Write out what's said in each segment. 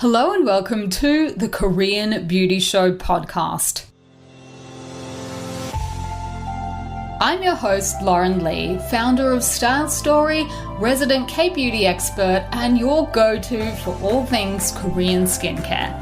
Hello and welcome to the Korean Beauty Show podcast. I'm your host, Lauren Lee, founder of Style Story, resident K-beauty expert, and your go-to for all things Korean skincare.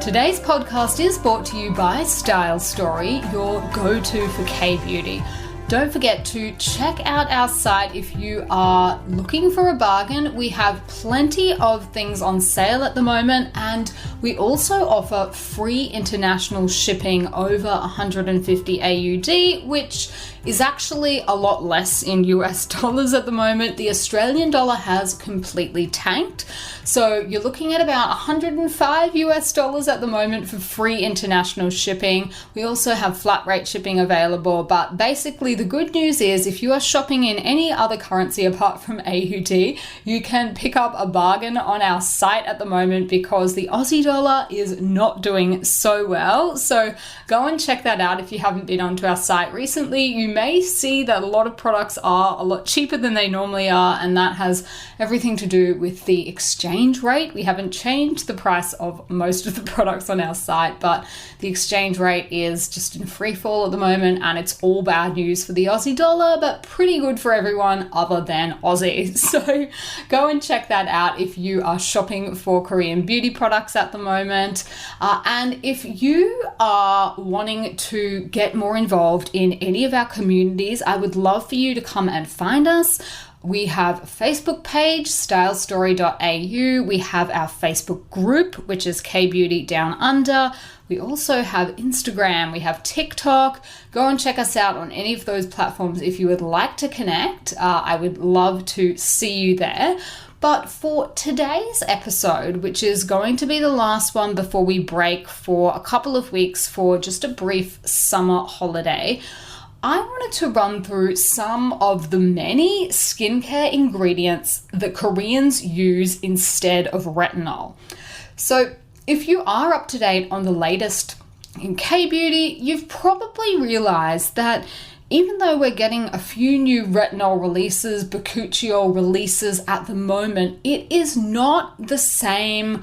Today's podcast is brought to you by Style Story, your go-to for K-beauty. Don't forget to check out our site if you are looking for a bargain. We have plenty of things on sale at the moment, and we also offer free international shipping over 150 AUD, which is actually a lot less in US dollars at the moment. The Australian dollar has completely tanked. So you're looking at about 105 US dollars at the moment for free international shipping. We also have flat rate shipping available, but basically the good news is if you are shopping in any other currency apart from AUD, you can pick up a bargain on our site at the moment because the Aussie dollar is not doing so well. So go and check that out if you haven't been onto our site recently. You may see that a lot of products are a lot cheaper than they normally are, and that has everything to do with the exchange rate. We haven't changed the price of most of the products on our site, but the exchange rate is just in free fall at the moment, and it's all bad news for the Aussie dollar, but pretty good for everyone other than Aussie. So go and check that out if you are shopping for Korean beauty products at the moment. And if you are wanting to get more involved in any of our communities, I would love for you to come and find us. We have a Facebook page, stylestory.au. We have our Facebook group, which is K-Beauty Down Under. We also have Instagram. We have TikTok. Go and check us out on any of those platforms if you would like to connect. I would love to see you there. But for today's episode, which is going to be the last one before we break for a couple of weeks for just a brief summer holiday, I wanted to run through some of the many skincare ingredients that Koreans use instead of retinol. So if you are up to date on the latest in K-beauty, you've probably realized that even though we're getting a few new retinol releases, bakuchiol releases at the moment, it is not the same.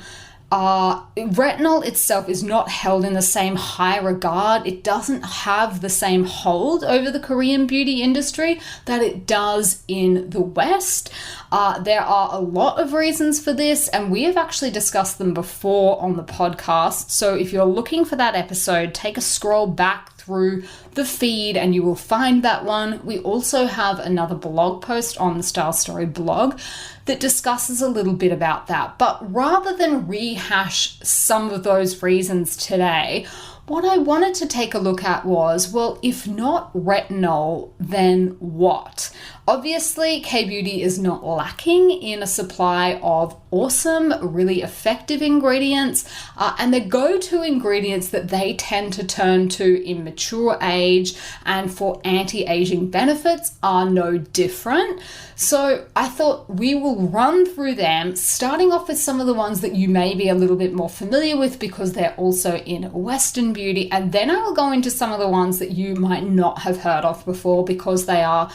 Retinol itself is not held in the same high regard. It doesn't have the same hold over the Korean beauty industry that it does in the West. There are a lot of reasons for this, and we have actually discussed them before on the podcast. So if you're looking for that episode, take a scroll back through the feed and you will find that one. We also have another blog post on the Style Story blog that discusses a little bit about that. But rather than rehash some of those reasons today, what I wanted to take a look at was, well, if not retinol, then what? Obviously, K-beauty is not lacking in a supply of awesome, really effective ingredients, and the go-to ingredients that they tend to turn to in mature age and for anti-aging benefits are no different. So I thought we will run through them, starting off with some of the ones that you may be a little bit more familiar with because they're also in Western beauty, and then I will go into some of the ones that you might not have heard of before because they are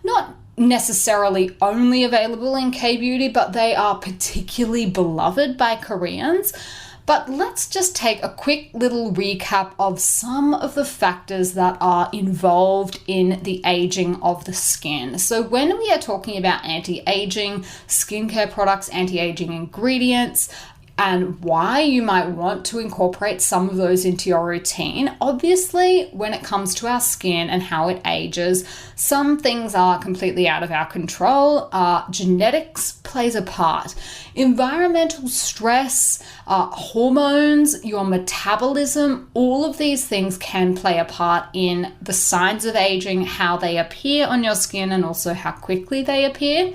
not necessarily only available in K-beauty, but they are particularly beloved by Koreans. But let's just take a quick little recap of some of the factors that are involved in the aging of the skin. So when we are talking about anti-aging skincare products, anti-aging ingredients, and why you might want to incorporate some of those into your routine. Obviously, when it comes to our skin and how it ages, some things are completely out of our control. Genetics plays a part. Environmental stress, hormones, your metabolism, all of these things can play a part in the signs of aging, how they appear on your skin, and also how quickly they appear.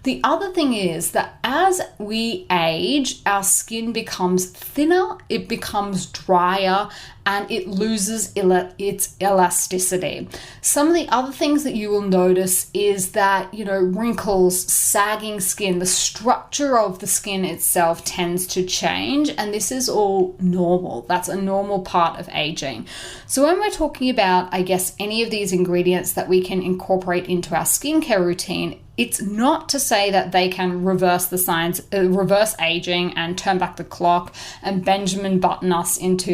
The other thing is that as we age, our skin becomes thinner, it becomes drier, and it loses its elasticity. Some of the other things that you will notice is that, wrinkles, sagging skin, the structure of the skin itself tends to change, and this is all normal. That's a normal part of aging. So when we're talking about, any of these ingredients that we can incorporate into our skincare routine, it's not to say that they can reverse the signs, reverse aging and turn back the clock and Benjamin Button us into,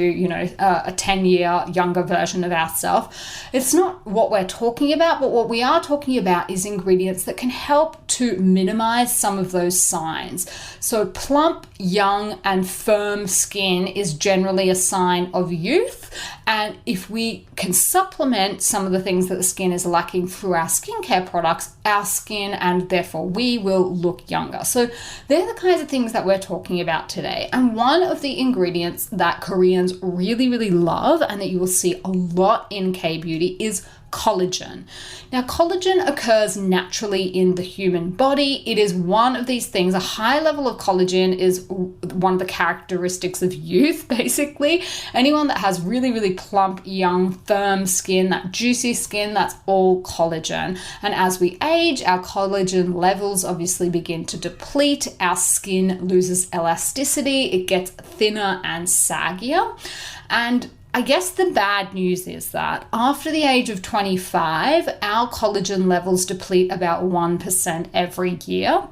a 10-year younger version of ourselves. It's not what we're talking about, but what we are talking about is ingredients that can help to minimize some of those signs. So plump, young, and firm skin is generally a sign of youth. And if we can supplement some of the things that the skin is lacking through our skincare products, our skin and therefore we will look younger. So they're the kinds of things that we're talking about today. And one of the ingredients that Koreans really, really love and that you will see a lot in K-beauty is collagen. Now, collagen occurs naturally in the human body. It is one of these things. A high level of collagen is one of the characteristics of youth, basically. Anyone that has really, really plump, young, firm skin, that juicy skin, that's all collagen. And as we age, our collagen levels obviously begin to deplete. Our skin loses elasticity. It gets thinner and saggier. And I guess the bad news is that after the age of 25, our collagen levels deplete about 1% every year.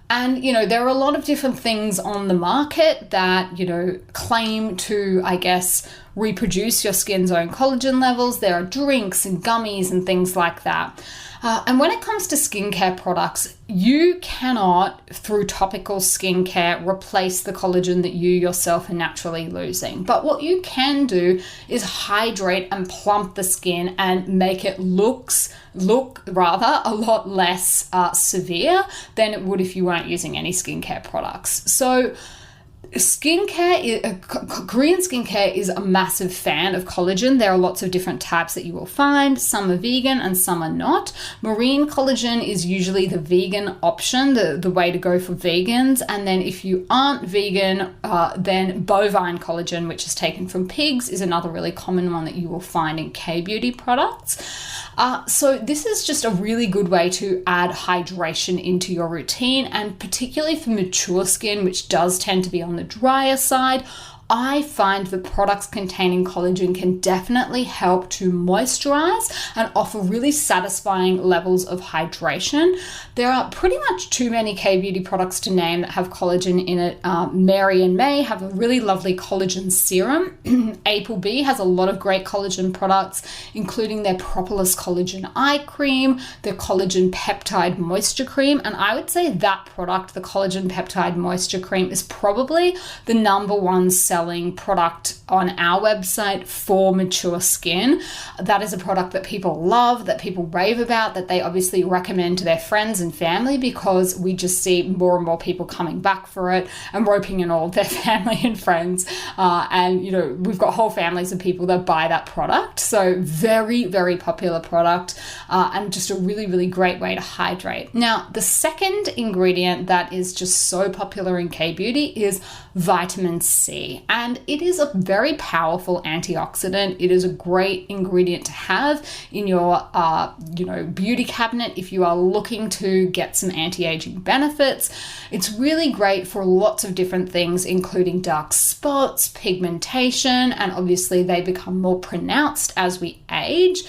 And, there are a lot of different things on the market that, claim to, reproduce your skin's own collagen levels. There are drinks and gummies and things like that. And when it comes to skincare products, you cannot, through topical skincare, replace the collagen that you yourself are naturally losing. But what you can do is hydrate and plump the skin and make it look rather a lot less severe than it would if you weren't using any skincare products. So Korean skincare is a massive fan of collagen. There are lots of different types that you will find. Some are vegan and some are not. Marine collagen is usually the vegan option, the way to go for vegans. And then if you aren't vegan, then bovine collagen, which is taken from pigs, is another really common one that you will find in K-beauty products. So this is just a really good way to add hydration into your routine, and particularly for mature skin, which does tend to be on the drier side. I find that products containing collagen can definitely help to moisturize and offer really satisfying levels of hydration. There are pretty much too many K-beauty products to name that have collagen in it. Mary and May have a really lovely collagen serum. Applebee has a lot of great collagen products, including their Propolis Collagen Eye Cream, their Collagen Peptide Moisture Cream, and I would say that product, the Collagen Peptide Moisture Cream, is probably the number one selling product on our website for mature skin. That is a product that people love, that people rave about, that they obviously recommend to their friends and family, because we just see more and more people coming back for it and roping in all of their family and friends. And we've got whole families of people that buy that product. So very, very popular product, and just a really, really great way to hydrate. Now, the second ingredient that is just so popular in K-beauty is vitamin C. And it is a very powerful antioxidant. It is a great ingredient to have in your, beauty cabinet if you are looking to get some anti-aging benefits. It's really great for lots of different things, including dark spots, pigmentation, and obviously they become more pronounced as we age.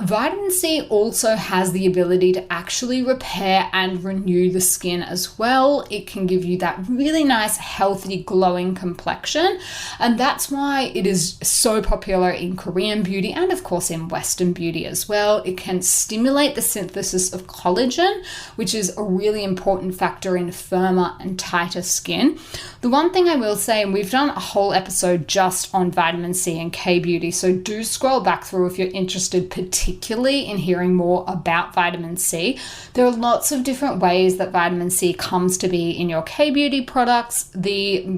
Vitamin C also has the ability to actually repair and renew the skin as well. It can give you that really nice, healthy, glowing complexion. And that's why it is so popular in Korean beauty and of course in Western beauty as well. It can stimulate the synthesis of collagen, which is a really important factor in firmer and tighter skin. The one thing I will say, and we've done a whole episode just on vitamin C and K-beauty, so do scroll back through if you're interested particularly in hearing more about vitamin C. There are lots of different ways that vitamin C comes to be in your K-beauty products. The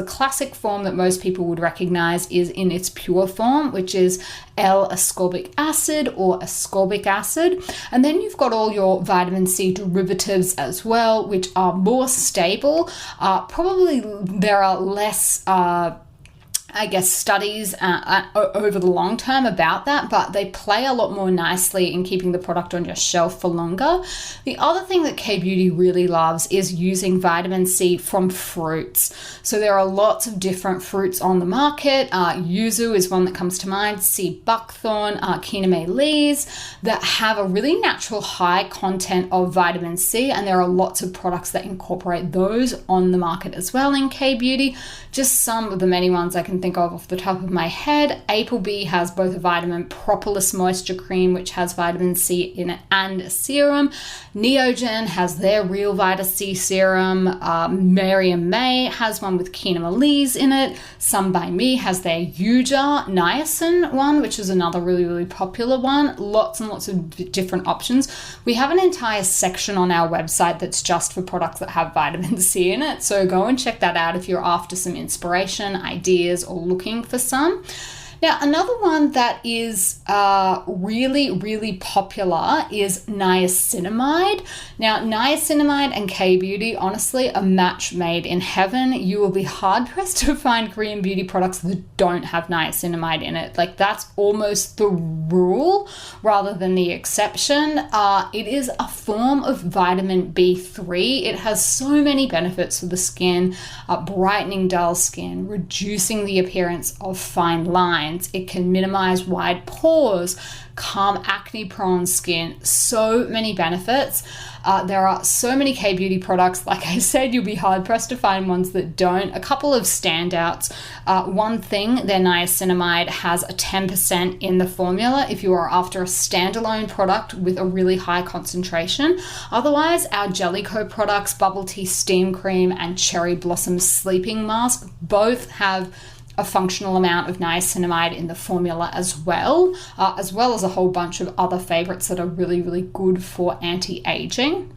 classic form that most people would recognize is in its pure form, which is L-ascorbic acid or ascorbic acid. And then you've got all your vitamin C derivatives as well, which are more stable. Probably there are less studies over the long term about that, but they play a lot more nicely in keeping the product on your shelf for longer. The other thing that K-Beauty really loves is using vitamin C from fruits. So there are lots of different fruits on the market. Yuzu is one that comes to mind, sea buckthorn, kiname leaves, that have a really natural high content of vitamin C, and there are lots of products that incorporate those on the market as well in K-Beauty. Just some of the many ones I can think of off the top of my head. Applebee has both a vitamin propolis moisture cream, which has vitamin C in it, and a serum. Neogen has their real Vita C serum. Mary & May has one with kinema leaves in it. Some by Me has their Yuja niacin one, which is another really, really popular one. Lots and lots of different options. We have an entire section on our website that's just for products that have vitamin C in it. So go and check that out if you're after some inspiration, ideas, or looking for some. Now, another one that is really, really popular is niacinamide. Now, niacinamide and K-Beauty, honestly, a match made in heaven. You will be hard-pressed to find Korean beauty products that don't have niacinamide in it. Like, that's almost the rule rather than the exception. It is a form of vitamin B3. It has so many benefits for the skin, brightening dull skin, reducing the appearance of fine lines. It can minimize wide pores, calm acne-prone skin. So many benefits. There are so many K-Beauty products. Like I said, you'll be hard-pressed to find ones that don't. A couple of standouts. One thing, their niacinamide has a 10% in the formula if you are after a standalone product with a really high concentration. Otherwise, our Jellicoe products, Bubble Tea Steam Cream and Cherry Blossom Sleeping Mask, both have a functional amount of niacinamide in the formula as well as a whole bunch of other favorites that are really, really good for anti-aging.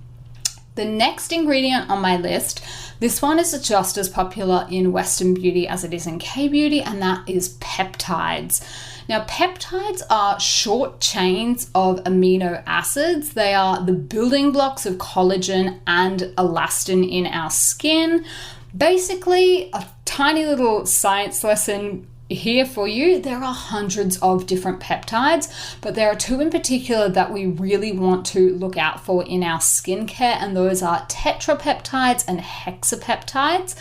The next ingredient on my list, this one is just as popular in Western beauty as it is in K-Beauty, and that is peptides. Now, peptides are short chains of amino acids. They are the building blocks of collagen and elastin in our skin. Basically, a tiny little science lesson here for you. There are hundreds of different peptides, but there are two in particular that we really want to look out for in our skincare, and those are tetrapeptides and hexapeptides.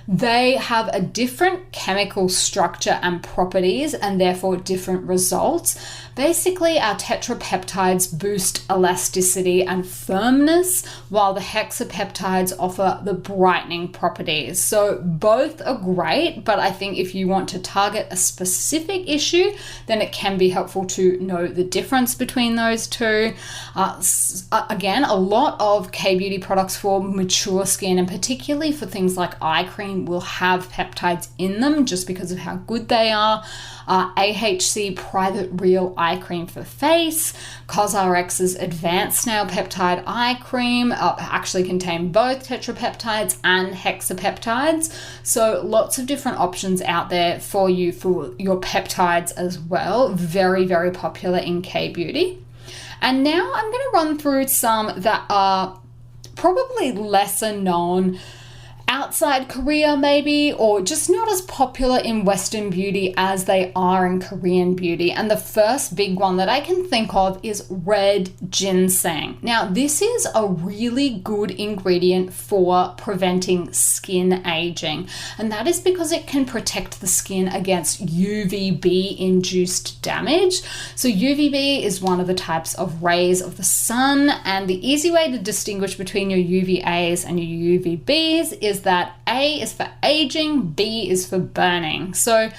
They have a different chemical structure and properties, and therefore different results. Basically, our tetrapeptides boost elasticity and firmness, while the hexapeptides offer the brightening properties. So both are great, but I think if you want to target a specific issue, then it can be helpful to know the difference between those two. Again, a lot of K-Beauty products for mature skin, and particularly for things like eye cream, will have peptides in them just because of how good they are. AHC Private Real Eye Cream for face, CosRx's Advanced Snail Peptide Eye Cream actually contain both tetrapeptides and hexapeptides. So lots of different options out there for you for your peptides as well. Very, very popular in K-Beauty. And now I'm going to run through some that are probably lesser known outside Korea maybe, or just not as popular in Western beauty as they are in Korean beauty. And the first big one that I can think of is red ginseng. Now, this is a really good ingredient for preventing skin aging, and that is because it can protect the skin against UVB-induced damage. So UVB is one of the types of rays of the sun, and the easy way to distinguish between your UVAs and your UVBs is that A is for aging, B is for burning. So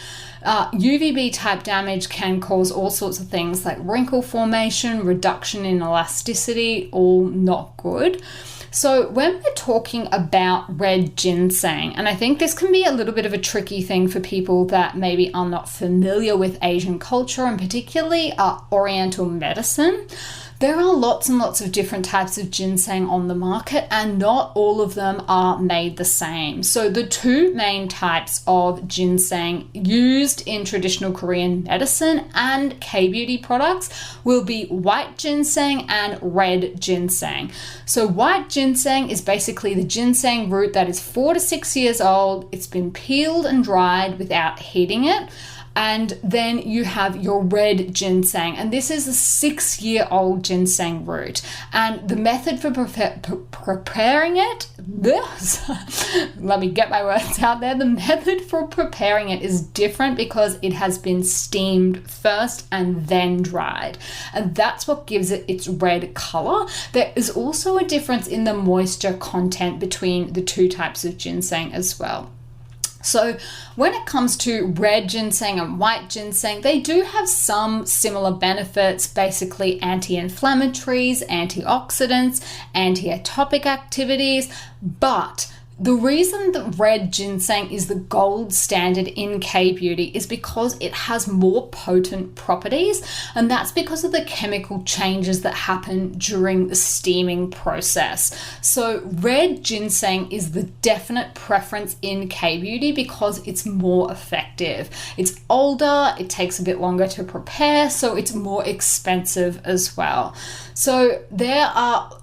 UVB type damage can cause all sorts of things like wrinkle formation, reduction in elasticity, all not good. So when we're talking about red ginseng, and I think this can be a little bit of a tricky thing for people that maybe are not familiar with Asian culture and particularly Oriental medicine. There are lots and lots of different types of ginseng on the market, and not all of them are made the same. So the two main types of ginseng used in traditional Korean medicine and K-beauty products will be white ginseng and red ginseng. So white ginseng is basically the ginseng root that is 4 to 6 years old. It's been peeled and dried without heating it. And then you have your red ginseng, and this is a 6-year-old ginseng root. And the method for preparing it, let me get my words out there. The method for preparing it is different because it has been steamed first and then dried. And that's what gives it its red color. There is also a difference in the moisture content between the two types of ginseng as well. So when it comes to red ginseng and white ginseng, they do have some similar benefits, basically anti-inflammatories, antioxidants, anti-atopic activities, but the reason that red ginseng is the gold standard in K-beauty is because it has more potent properties, and that's because of the chemical changes that happen during the steaming process. So red ginseng is the definite preference in K-beauty because it's more effective. It's older, it takes a bit longer to prepare, so it's more expensive as well. So there are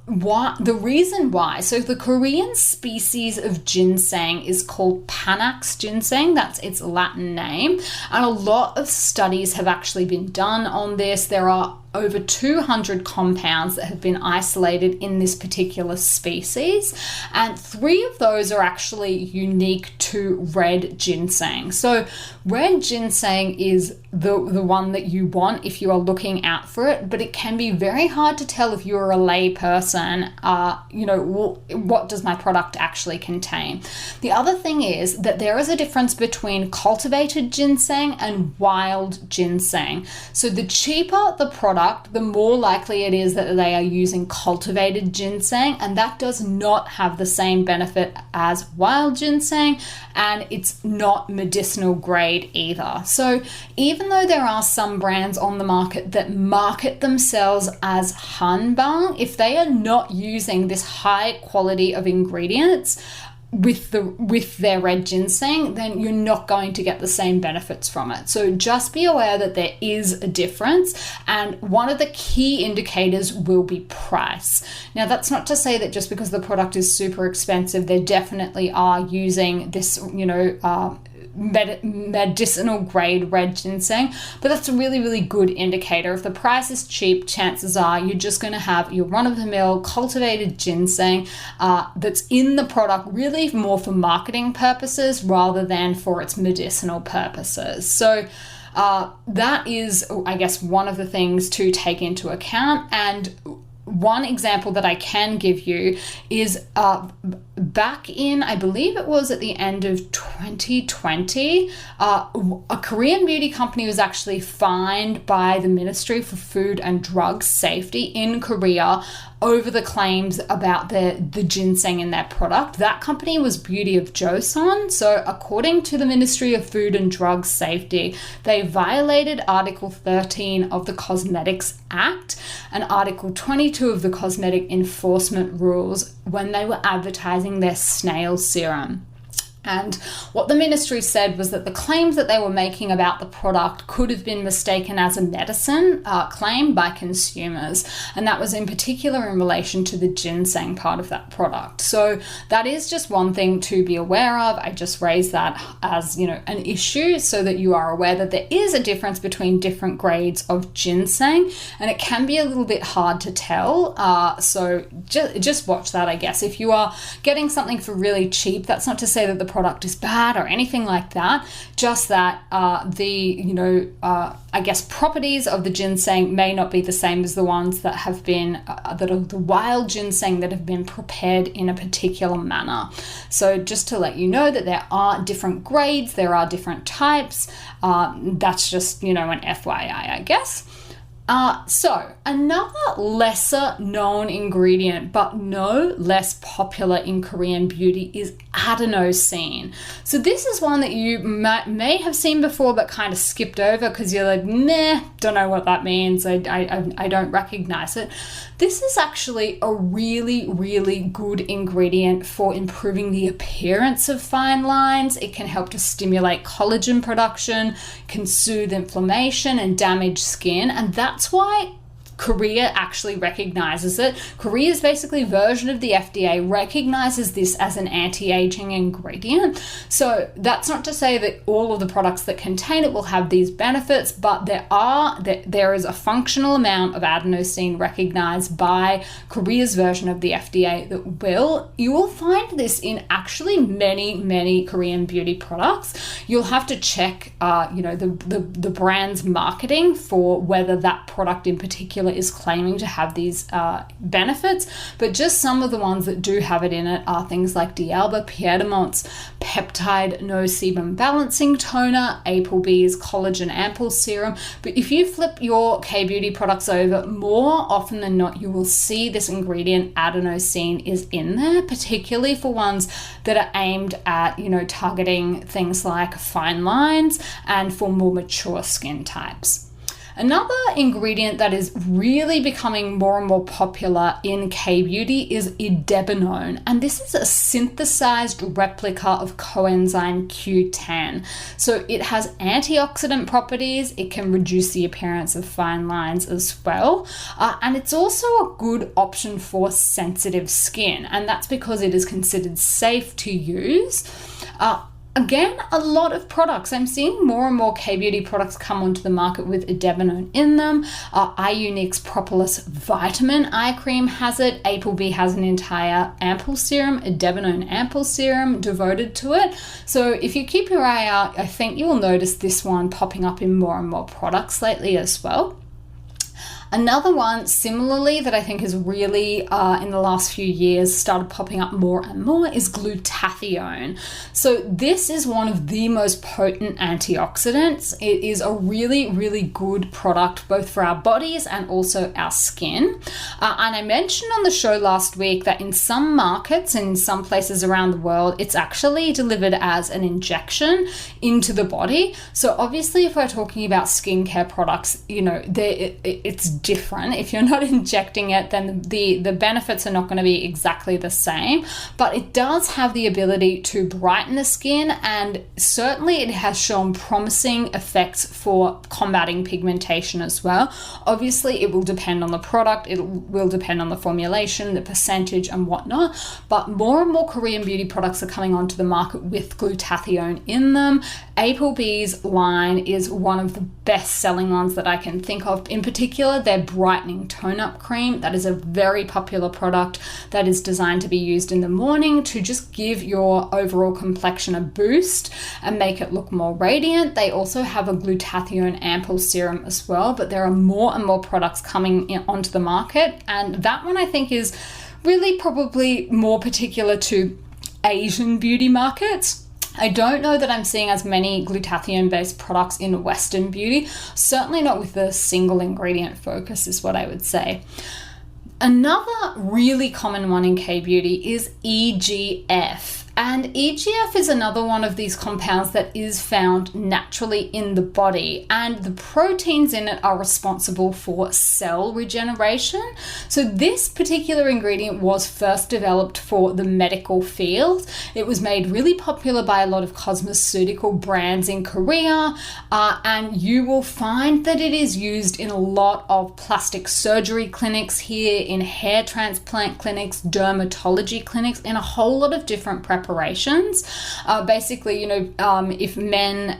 the reason why. So the Korean species of ginseng is called Panax ginseng. That's its Latin name. And a lot of studies have actually been done on this. There are over 200 compounds that have been isolated in this particular species, and 3 of those are actually unique to red ginseng. So red ginseng is the one that you want if you are looking out for it, but it can be very hard to tell if you're a lay person, what does my product actually contain. The other thing is that there is a difference between cultivated ginseng and wild ginseng. So the cheaper the product, the more likely it is that they are using cultivated ginseng, and that does not have the same benefit as wild ginseng, and it's not medicinal grade either. So even though there are some brands on the market that market themselves as hanbang, if they are not using this high quality of ingredients with their red ginseng, then you're not going to get the same benefits from it. So just be aware that there is a difference, and one of the key indicators will be price. Now, that's not to say that just because the product is super expensive, they definitely are using this, medicinal grade red ginseng, but that's a really, really good indicator. If the price is cheap, chances are you're just going to have your run-of-the-mill cultivated ginseng that's in the product really more for marketing purposes rather than for its medicinal purposes. So that is, I guess, one of the things to take into account. And one example that I can give you is back in, I believe it was at the end of 2020, a Korean beauty company was actually fined by the Ministry for Food and Drug Safety in Korea over the claims about the ginseng in their product. That company was Beauty of Joseon. So according to the Ministry of Food and Drug Safety, they violated Article 13 of the Cosmetics Act and Article 22 of the Cosmetic Enforcement Rules when they were advertising their snail serum. And what the ministry said was that the claims that they were making about the product could have been mistaken as a medicine claim by consumers. And that was in particular in relation to the ginseng part of that product. So that is just one thing to be aware of. I just raised that as, an issue so that you are aware that there is a difference between different grades of ginseng, and it can be a little bit hard to tell. So just watch that, I guess. If you are getting something for really cheap, that's not to say that the product is bad or anything like that, just that properties of the ginseng may not be the same as the ones that have been that are the wild ginseng that have been prepared in a particular manner. So just to let you know that there are different grades, there are different types. That's just an FYI, I guess. So another lesser known ingredient, but no less popular in Korean beauty, is adenosine. So this is one that you may have seen before, but kind of skipped over because you're like, meh, don't know what that means. I don't recognize it. This is actually a really, really good ingredient for improving the appearance of fine lines. It can help to stimulate collagen production, can soothe inflammation and damaged skin, and that's why Korea actually recognizes it. Korea's basically version of the FDA recognizes this as an anti-aging ingredient. So that's not to say that all of the products that contain it will have these benefits, but there is a functional amount of adenosine recognized by Korea's version of the FDA that you will find this in actually many Korean beauty products. You'll have to check the brand's marketing for whether that product in particular is claiming to have these benefits, but just some of the ones that do have it in it are things like D'Alba Piedemont's Peptide No Sebum Balancing Toner, Applebee's Collagen Ample Serum. But if you flip your K-beauty products over, more often than not, you will see this ingredient adenosine is in there, particularly for ones that are aimed at, targeting things like fine lines and for more mature skin types. Another ingredient that is really becoming more and more popular in K-beauty is Idebenone, and this is a synthesized replica of coenzyme Q10. So it has antioxidant properties, it can reduce the appearance of fine lines as well, and it's also a good option for sensitive skin, and that's because it is considered safe to use. Again, a lot of products. I'm seeing more and more K-beauty products come onto the market with Idebenone in them. iUnique's Propolis Vitamin Eye Cream has it. Applebee has an entire ample serum, Idebenone ample serum devoted to it. So if you keep your eye out, I think you'll notice this one popping up in more and more products lately as well. Another one, similarly, that I think has really, in the last few years, started popping up more and more is Glutathione. So this is one of the most potent antioxidants. It is a really, really good product, both for our bodies and also our skin. And I mentioned on the show last week that in some markets and in some places around the world, it's actually delivered as an injection into the body. So obviously, if we're talking about skincare products, it's different. If you're not injecting it, then the benefits are not going to be exactly the same, but it does have the ability to brighten the skin, and certainly it has shown promising effects for combating pigmentation as well. Obviously, it will depend on the product, it will depend on the formulation, the percentage and whatnot, but more and more Korean beauty products are coming onto the market with Glutathione in them. Applebee's line is one of the best-selling ones that I can think of. In particular, their brightening tone-up cream. That is a very popular product that is designed to be used in the morning to just give your overall complexion a boost and make it look more radiant. They also have a Glutathione ample serum as well, but there are more and more products coming onto the market, and that one I think is really probably more particular to Asian beauty markets. I don't know that I'm seeing as many glutathione-based products in Western beauty, certainly not with the single ingredient focus is what I would say. Another really common one in K-beauty is EGF. And EGF is another one of these compounds that is found naturally in the body, and the proteins in it are responsible for cell regeneration. So this particular ingredient was first developed for the medical field. It was made really popular by a lot of cosmeceutical brands in Korea, and you will find that it is used in a lot of plastic surgery clinics here, in hair transplant clinics, dermatology clinics, in a whole lot of different preparations. Basically, if men,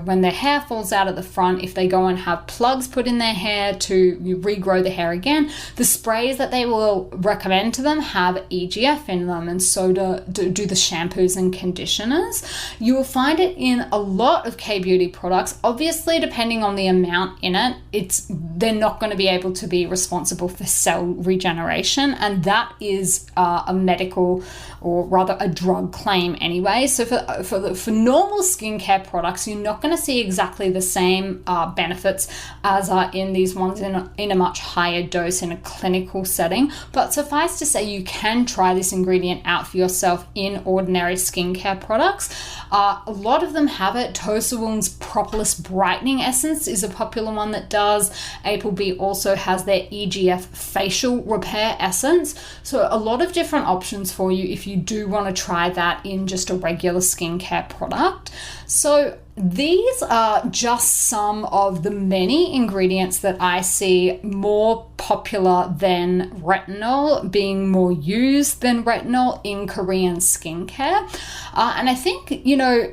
when their hair falls out at the front, if they go and have plugs put in their hair to regrow the hair again, the sprays that they will recommend to them have EGF in them, and so do the shampoos and conditioners. You will find it in a lot of K-beauty products. Obviously, depending on the amount in it, they're not going to be able to be responsible for cell regeneration, and that is a medical, or rather a drug claim anyway. So for normal skincare products, you're not going to see exactly the same benefits as are in these ones in a much higher dose in a clinical setting. But suffice to say, you can try this ingredient out for yourself in ordinary skincare products. A lot of them have it. Tosawoon's Propolis Brightening Essence is a popular one that does. Applebee also has their EGF Facial Repair Essence. So a lot of different options for you if you do want to try that in just a regular skincare product. So these are just some of the many ingredients that I see more popular than retinol, being more used than retinol in Korean skincare. And I think,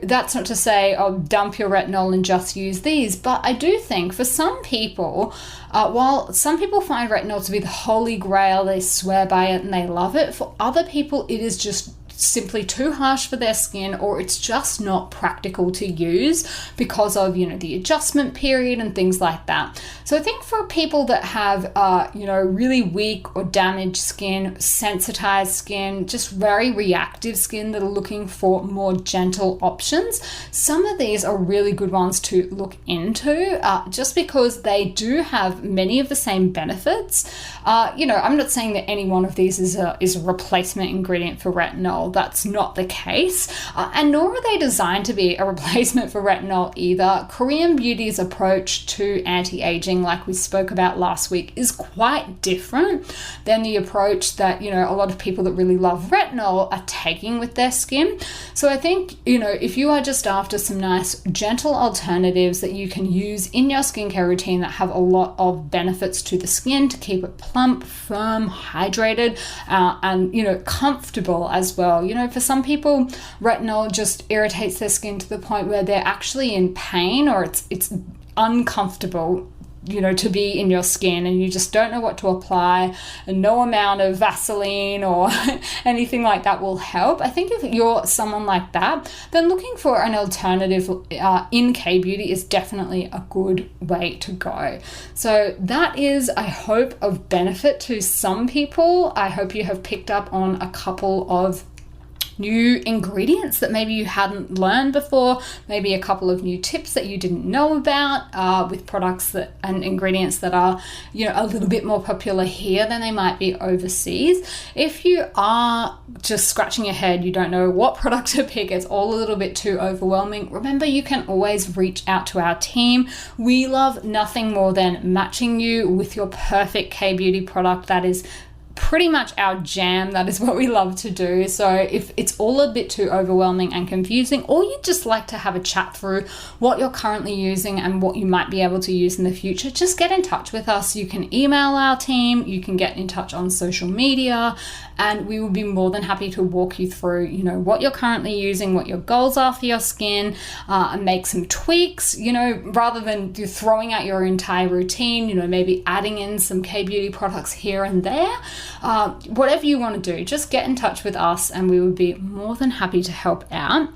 that's not to say, dump your retinol and just use these, but I do think for some people, while some people find retinol to be the holy grail, they swear by it and they love it, for other people it is just simply too harsh for their skin, or it's just not practical to use because of, the adjustment period and things like that. So I think for people that have, really weak or damaged skin, sensitized skin, just very reactive skin that are looking for more gentle options, some of these are really good ones to look into, just because they do have many of the same benefits. I'm not saying that any one of these is a replacement ingredient for retinol. That's not the case, and nor are they designed to be a replacement for retinol either. Korean beauty's approach to anti-aging, like we spoke about last week, is quite different than the approach that a lot of people that really love retinol are taking with their skin. So I think if you are just after some nice gentle alternatives that you can use in your skincare routine that have a lot of benefits to the skin to keep it plump, firm, hydrated, and comfortable as well. For some people, retinol just irritates their skin to the point where they're actually in pain, or it's uncomfortable, to be in your skin, and you just don't know what to apply, and no amount of Vaseline or anything like that will help. I think if you're someone like that, then looking for an alternative in K-beauty is definitely a good way to go. So that is, I hope, of benefit to some people. I hope you have picked up on a couple of new ingredients that maybe you hadn't learned before, maybe a couple of new tips that you didn't know about with products and ingredients that are a little bit more popular here than they might be overseas. If you are just scratching your head, you don't know what product to pick, it's all a little bit too overwhelming, remember you can always reach out to our team. We love nothing more than matching you with your perfect K-beauty product. That is pretty much our jam. That is what we love to do. So if it's all a bit too overwhelming and confusing, or you'd just like to have a chat through what you're currently using and what you might be able to use in the future, just get in touch with us. You can email our team, you can get in touch on social media, and we will be more than happy to walk you through, what you're currently using, what your goals are for your skin, and make some tweaks, rather than you throwing out your entire routine, maybe adding in some K-beauty products here and there. Whatever you want to do, just get in touch with us and we would be more than happy to help out.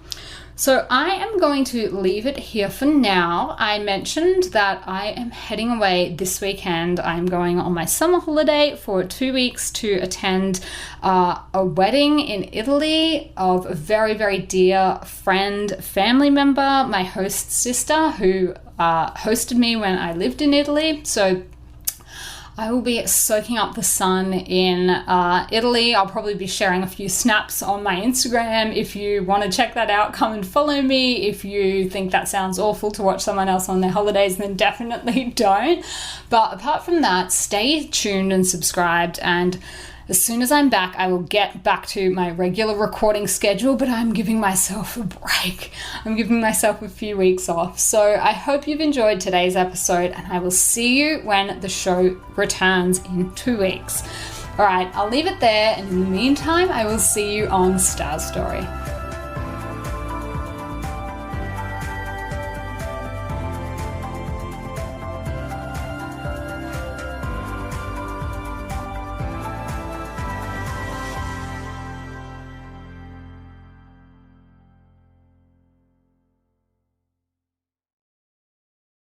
So I am going to leave it here for now. I mentioned that I am heading away this weekend. I'm going on my summer holiday for 2 weeks to attend a wedding in Italy of a very, very dear friend, family member, my host's sister, who hosted me when I lived in Italy. So I will be soaking up the sun in Italy. I'll probably be sharing a few snaps on my Instagram. If you want to check that out, come and follow me. If you think that sounds awful to watch someone else on their holidays, then definitely don't. But apart from that, stay tuned and subscribed, and as soon as I'm back, I will get back to my regular recording schedule, but I'm giving myself a break. I'm giving myself a few weeks off. So I hope you've enjoyed today's episode, and I will see you when the show returns in 2 weeks. All right, I'll leave it there, and in the meantime, I will see you on Star Story.